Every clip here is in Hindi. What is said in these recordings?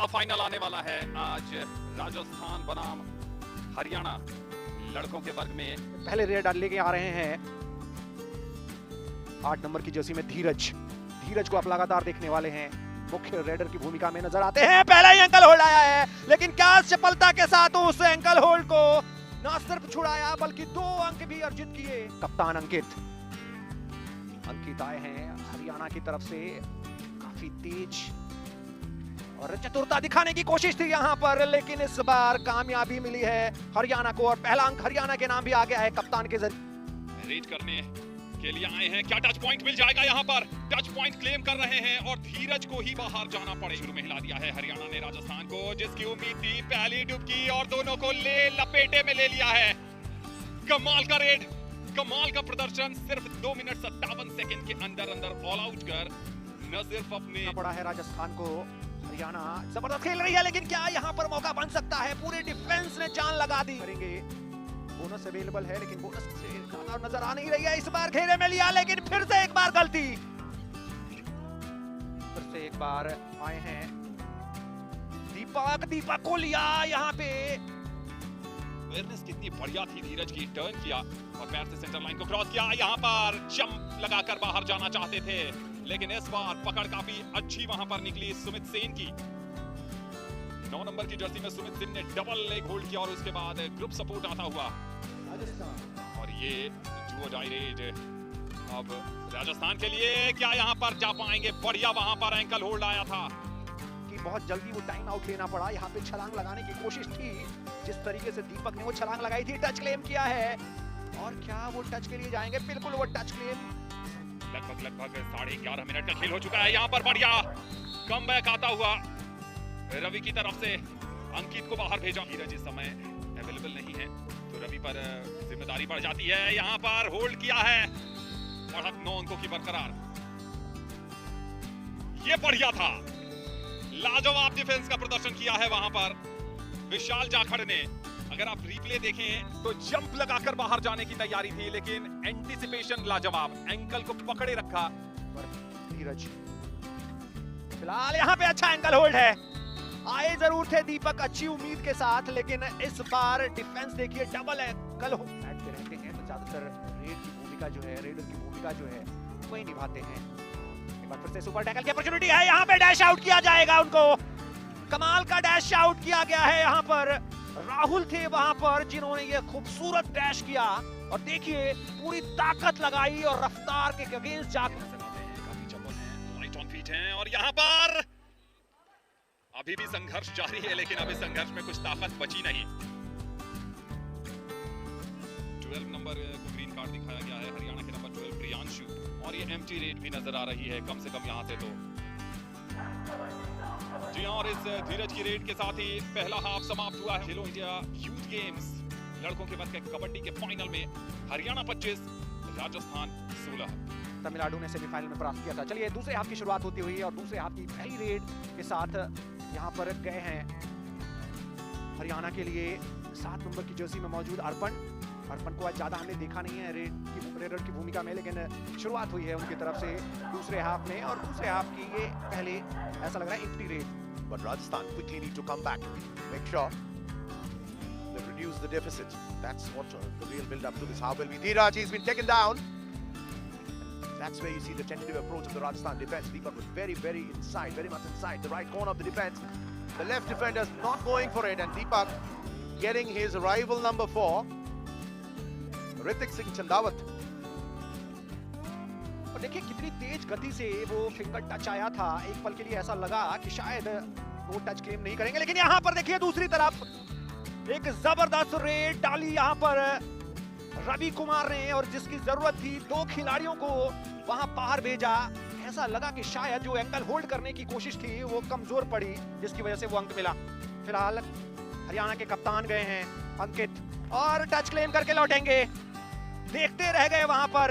फाइनल आने वाला है आज राजस्थान बनाम हरियाणा लड़कों के वर्ग में। पहले रेड लेके आ रहे हैं 8 नंबर की जर्सी में धीरज को आप लगातार देखने वाले हैं, मुख्य रेडर की भूमिका में नजर आते हैं। पहला ही एंकल होल्ड आया है, लेकिन क्या सफलता के साथ उस एंकल होल्ड को न सिर्फ छुड़ाया बल्कि 2 अंक भी अर्जित किए। कप्तान अंकित आए हैं हरियाणा की तरफ से, काफी तेज और चतुरता दिखाने की कोशिश थी यहां पर, लेकिन इस बार कामयाबी मिली है हरियाणा को और पहला अंक हरियाणा के नाम भी आ गया है कप्तान के जरिए। रेड करने के लिए आए हैं, क्या टच पॉइंट मिल जाएगा यहाँ पर? टच पॉइंट क्लेम कर रहे हैं और धीरज को ही बाहर जाना पड़े। शुरू में हिला दिया है हरियाणा ने राजस्थान को, जिसकी उम्मीद थी पहली डुबकी और दोनों को लपेटे में ले लिया है। कमाल का रेड, कमाल का प्रदर्शन, सिर्फ 2 मिनट 57 सेकंड के अंदर ऑल आउट कर न सिर्फ अपने पड़ा है राजस्थान को। हरियाणा जबरदस्त खेल रही है, लेकिन क्या यहाँ पर मौका बन सकता है? पूरे डिफेंस ने जान लगा दी। करेंगे, बोनस अवेलेबल है, लेकिन बोनस से ज्यादा नजर आ नहीं रही है। इस बार घेरे में लिया, लेकिन फिर से एक बार गलती, फिर से एक बार आए हैं दीपक को लिया यहाँ पे। अवेयरनेस कितनी बढ़िया थी धीरज की, टर्न किया और पैर से सेंटर लाइन को क्रॉस किया। यहाँ पर जंप लगाकर बाहर जाना चाहते थे, लेकिन इस बार पकड़ काफी अच्छी वहां पर निकली सुमित सेन की। 9 नंबर की जर्सी में सुमित सेन ने डबल लेग होल्ड किया और उसके बाद ग्रुप सपोर्ट आता हुआ और ये जुओ डायरेज अब राजस्थान के लिए क्या यहाँ पर जा पाएंगे? बढ़िया वहां पर एंकल होल्ड आया था कि बहुत जल्दी वो टाइम आउट लेना पड़ा। यहाँ पे छलांग लगाने की कोशिश थी, जिस तरीके से दीपक ने वो छलांग लगाई थी। टच क्लेम किया है और क्या वो टच के लिए जाएंगे? बिल्कुल वो टच क्लेम। लगभग 11.5 मिनट का खेल हो चुका है। यहाँ पर बढ़िया कमबैक आता हुआ रवि की तरफ से अंकित को बाहर भेजा। धीरज इस समय अवेलेबल नहीं है तो रवि पर जिम्मेदारी बढ़ जाती है। यहाँ पर होल्ड किया है, बढ़त 9 अंकों की बरकरार। ये बढ़िया था, लाजवाब डिफेंस का प्रदर्शन किया है वहां पर विशाल जाखड़ ने। अगर आप रिप्ले देखें तो जंप लगाकर बाहर जाने की तैयारी थी, लेकिन एंटीसिपेशन लाजवाब, एंकल को पकड़े रखा। धीरज फिलहाल यहाँ पे अच्छा एंकल होल्ड है। आए जरूर थे दीपक अच्छी उम्मीद के साथ, लेकिन इस बार डिफेंस देखिए डबल एंकल बैठते रहते हैं तो ज्यादातर रेडर की भूमिका जो है वही निभाते हैं। एक बार फिर से सुपर टैकल की अपॉर्चुनिटी है, यहाँ पे डैश आउट किया जाएगा उनको। कमाल का डैश आउट किया गया है यहाँ पर। राहुल थे वहां पर जिन्होंने ये खूबसूरत डैश किया और देखिए पूरी ताकत लगाई और रफ्तार के अगेंस्ट जाकर काफी चपल हैं, लाइट ऑन फीट हैं और यहाँ पर अभी भी संघर्ष जारी है, लेकिन अभी संघर्ष में कुछ ताकत बची नहीं। 12 नंबर को ग्रीन कार्ड दिखाया गया है, हरियाणा के नंबर 12 प्रियांशु, और ये एम्प्टी रेट भी नजर आ रही है कम से कम यहाँ से तो। जी हाँ, और इस धीरज की रेड के साथ ही पहला हाफ समाप्त हुआ है। खेलो इंडिया यूथ गेम्स लड़कों के वर्ग के कबड्डी के फाइनल में हरियाणा 25 राजस्थान 16 तमिलनाडु ने सेमीफाइनल में परास्त किया था। चलिए दूसरे हाफ की शुरुआत होती हुई और दूसरे हाफ की पहली रेड के साथ यहाँ पर गए हैं हरियाणा के लिए 7 नंबर की जर्सी में मौजूद अर्पण को आज ज्यादा हमने देखा नहीं है रेडर की भूमिका में, लेकिन शुरुआत हुई है उनकी तरफ से दूसरे हाफ में और दूसरे हाफ की ये पहले ऐसा लग रहा है empty red. But Rajasthan quickly need to come back, make sure they reduce the deficit. That's what the real build-up to this. How will be Dhiraj? He's been taken down. That's where you see the tentative approach of the Rajasthan defense. Deepak was very inside, very much inside the right corner of the defense. The left defender's not going for it, and Deepak getting his rival number 4, Ritik Singh Chandawat. और देखिए कितनी तेज गति से वो फिंगर टच आया था, एक पल के लिए ऐसा लगा कि शायद वो टच क्लेम नहीं करेंगे, लेकिन यहाँ पर देखिए दूसरी तरफ एक जबरदस्त रेड डाली यहाँ पर रवि कुमार ने और जिसकी जरूरत थी 2 खिलाड़ियों को वहां बाहर भेजा। ऐसा लगा कि शायद जो एंकल होल्ड करने की कोशिश थी वो कमजोर पड़ी, जिसकी वजह से वो अंक मिला। फिलहाल हरियाणा के कप्तान गए हैं अंकित और टच क्लेम करके लौटेंगे। देखते रह गए वहां पर,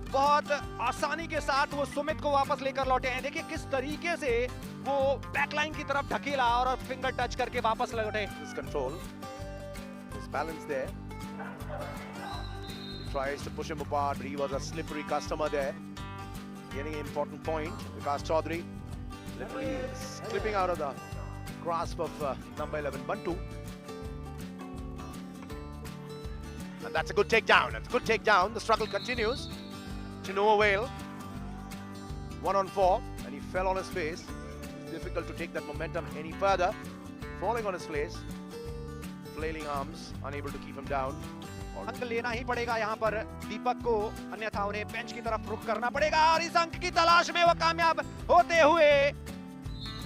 बहुत आसानी के साथ वो सुमित को वापस लेकर लौटे हैं। देखिए किस तरीके से वो बैकलाइन की तरफ ढकेला और फिंगर टच करके वापस लौटे। His control, his balance there. He tries to push him apart, but he was a slippery customer there. Getting an important point. Vikas Chaudhary literally clipping out of the grasp of number 11 Bantu. And that's a good takedown. That's a good takedown. The struggle continues. To no avail. 1-on-4, and he fell on his face. It's difficult to take that momentum any further. Falling on his face, flailing arms, unable to keep him down. अंक लेना ही पड़ेगा यहाँ पर दीपक को, अन्यथा उन्हें बेंच की तरफ रुख करना पड़ेगा और इस अंक की तलाश में वो कामयाब होते हुए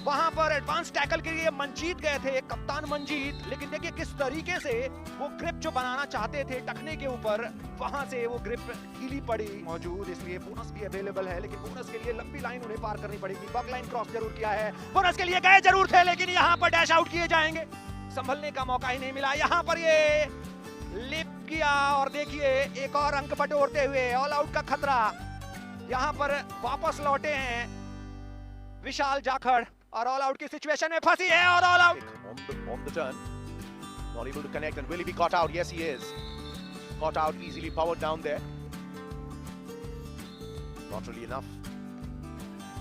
वहां पर एडवांस टैकल के लिए मंजीत गए थे, कप्तान मंजीत। लेकिन देखिए किस तरीके से वो ग्रिप जो बनाना चाहते थे टखने के ऊपर, वहां से वो ग्रिप ढीली पड़ी मौजूद, इसलिए बोनस भी अवेलेबल है। लेकिन बोनस के लिए लंबी लाइन उन्हें पार करनी पड़ेगी। बग लाइन क्रॉस जरूर किया है, बोनस के लिए गए जरूर थे, लेकिन यहाँ पर डैश आउट किए जाएंगे। संभलने का मौका ही नहीं मिला। यहाँ पर ये लिप किया और देखिए एक और अंक बटोरते हुए ऑल आउट का खतरा। यहाँ पर वापस लौटे हैं विशाल जाखड़ और ऑल आउट की सिचुएशन में फंसी है और all out. On the turn, not able to connect, and will he be caught out? Yes, he is. Caught out, easily powered down there. Not really enough.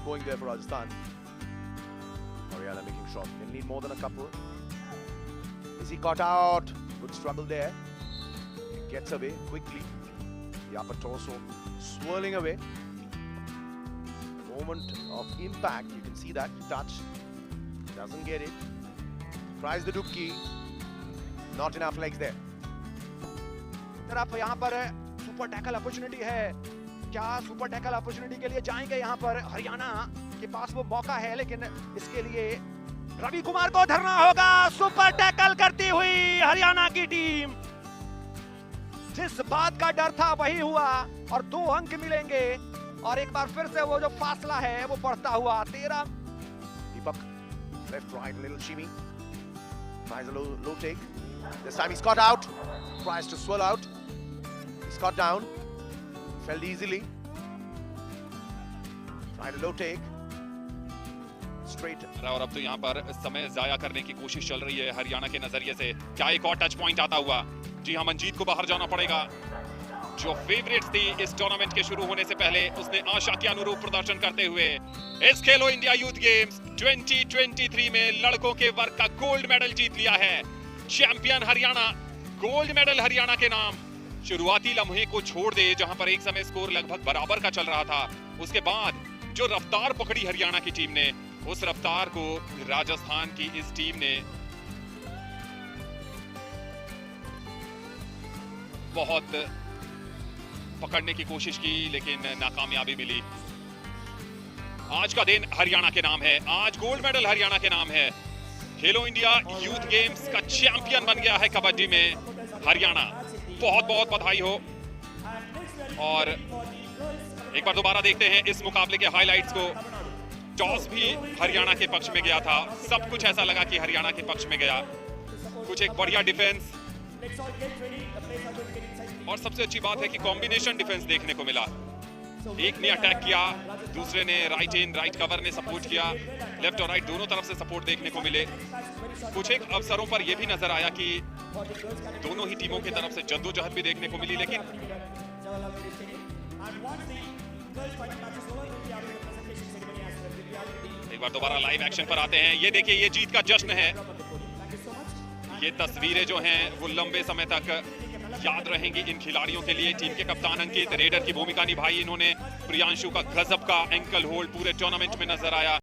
Going there for Rajasthan. Haryana making shot. They'll need more than a couple. Is he caught out? Good struggle there. He gets away quickly. The upper torso swirling away. Moment of impact, you can see that touch, doesn't get it, tries the dubki, not enough legs there. तरफ यहाँ पर सुपर टैकल अपॉर्चुनिटी है, क्या सुपर टैकल अपॉर्चुनिटी के लिए जाएंगे? यहाँ पर हरियाणा के पास वो मौका है, लेकिन इसके लिए रवि कुमार को धरना होगा। सुपर टैकल करती हुई हरियाणा की टीम, जिस बात का डर था वही हुआ और 2 अंक मिलेंगे और एक बार फिर से वो जो फासला है वो बढ़ता हुआ 13। Deepak, left right, little shimmy, tries a low take. This time he's caught out, tries to swirl out, he's caught down, fell easily, tried a low take, straight. और अब तो यहाँ पर समय जाया करने की कोशिश चल रही है हरियाणा के नजरिए से। क्या एक और टच पॉइंट आता हुआ? जी हाँ, मंजीत को बाहर जाना पड़ेगा। जो फेवरेट्स थी इस टूर्नामेंट के शुरू होने से पहले, उसने आशा के अनुरूप प्रदर्शन करते हुए इस खेलो इंडिया यूथ गेम्स 2023 में लड़कों के वर्ग का गोल्ड मेडल जीत लिया है। Champion Haryana, gold medal Haryana के नाम। शुरुआती लम्हे को छोड़ दे जहां पर एक समय स्कोर लगभग बराबर का चल रहा था, उसके बाद जो रफ्तार पकड़ी हरियाणा की टीम ने, उस रफ्तार को राजस्थान की इस टीम ने बहुत पकड़ने की कोशिश की, लेकिन नाकामयाबी मिली। आज का दिन हरियाणा के नाम है, आज गोल्ड मेडल हरियाणा के नाम है। खेलो इंडिया यूथ गेम्स का चैंपियन बन गया है कबड्डी में हरियाणा। बहुत बहुत बधाई हो। और एक बार दोबारा देखते हैं इस मुकाबले के हाइलाइट्स को। टॉस भी हरियाणा के पक्ष में गया था, सब कुछ ऐसा लगा कि हरियाणा के पक्ष में गया। कुछ एक बढ़िया डिफेंस और सबसे अच्छी बात है कि कॉम्बिनेशन डिफेंस देखने को मिला। एक ने अटैक किया, दूसरे ने राइट इन राइट कवर ने सपोर्ट किया, लेफ्ट और राइट दोनों तरफ से सपोर्ट देखने को मिले। कुछ एक अवसरों पर यह भी नजर आया कि दोनों ही टीमों की तरफ से जद्दोजहद भी देखने को मिली। लेकिन एक बार दोबारा लाइव एक्शन पर आते हैं। ये देखिए, ये जीत का जश्न है। ये तस्वीरें जो हैं वो लंबे समय तक याद रहेंगी इन खिलाड़ियों के लिए। टीम के कप्तान अंकित रेडर की भूमिका निभाई इन्होंने। प्रियांशु का गजब का एंकल होल्ड पूरे टूर्नामेंट में नजर आया।